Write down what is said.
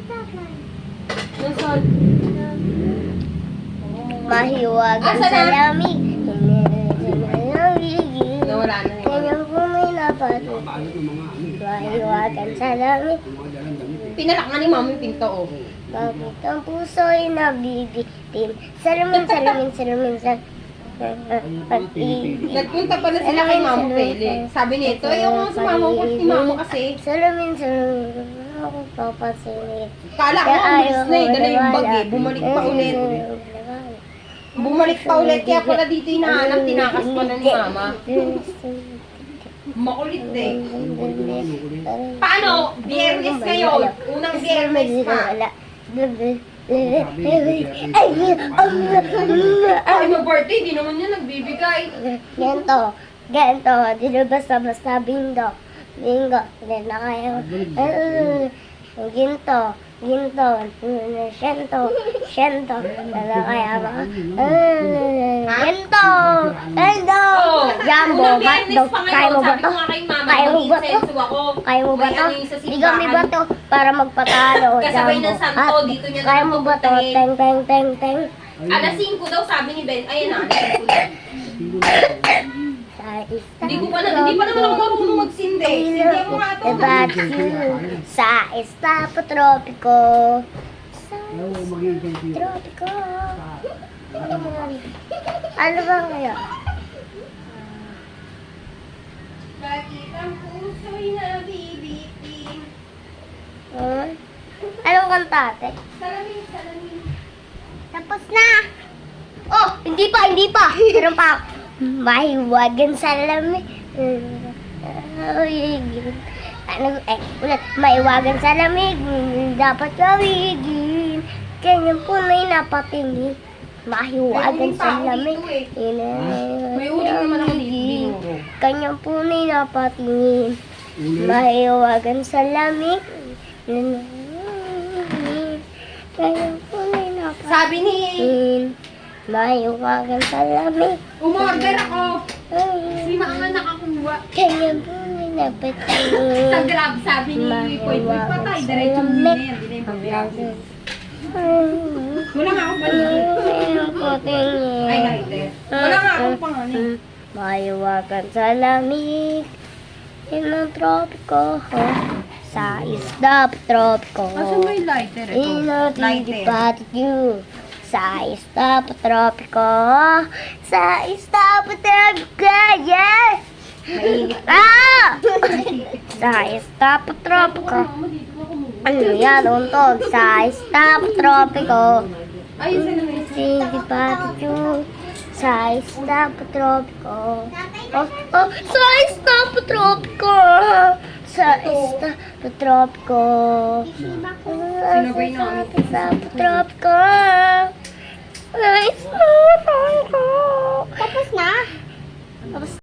Nasaan? Mahiwagan sa lamig. Nawala na yun. Kanyang bumay na pati. Mahiwagan sa lamig. Pinalak na ni mami yung pinto, oh. Bakit ang puso'y nabibitim? Salamin, salamin, salamin, salamin. Nagpunta pala sila kay Mama Pele. Sabi nito, ayoko nga sumama ko si Mama kasi. Salamin, salamin. Ako papasilip. Kala ko umalis na eh, dala yung bag eh. Bumalik pa ulit. Bumalik pa ulit, kaya pala dito hinahanap, tinakas pa na ni Mama. Makulit eh. Paano? Biyernes ngayon. Unang biyernes pa. Ay, mo birthday, di naman niya nagbibigay. Ganto, ganto, di na basta-basta bingo. Bingo, hindi na kayo. Ginto, ginto, syento, syento, wala kaya ba? Ginto, ginto, jumbo, hotdog, kaya mo ba to? Kaya mo ba to? Kaya mo ba to? Bigami ba to? Para magpatalo, Kasabay jumbo, ng santo, hotdog, dito niya kaya mo ba to? Teng, teng, teng, teng. Alas 5 daw sabi ni Ben. Ayan na, alas 5 daw. Hindi pa naman ako marunong magsindi. Hindi ako nga ito. Sa estapo tropiko. Sa tropiko. Ano ba kaya? Bakit ang puso'y nabibitin? Anong kanta, ate? Salamin, salamin. Tapos na! Oh, hindi pa, hindi pa! Meron pa. Mahiwagan sa lamig. Ano, ulit. Mahiwagan sa lamig. Dapat kawigin. Kanyang punay napatingin. Mahiwagan sa lamig. May uling naman ako dito. Kanyang punay napatingin. Mahiwagan sa lamig. Kanyang punay napatingin. Sabi ni... Mahiwagan sa lamig. Umorder ako. Si Mama nakakuha. Kanyang punay napatingin. Sa Grab, sabi ni Poy, patay. Diretso mo na yan. Hindi na yung pabiyasin. Wala nga ako paningin. Ay, lighter. Wala nga ako panganin. Mahiwagan sa lamig. Inang tropiko. Sa isda tropiko. Asan mo yung lighter? Ito. Inatitipatid sa isda tropiko. Sa isda tropiko. Yes! Ah! Sa isda tropiko. Ano yan, untog? Sa isda tropiko. Ayun sa naman. Inatitipatid sa isda tropiko. Oh, sa isda tropiko. Sa isda tropiko. Sinabay namin. Sa tropiko. Sa isda tropiko. Tapos na? Tapos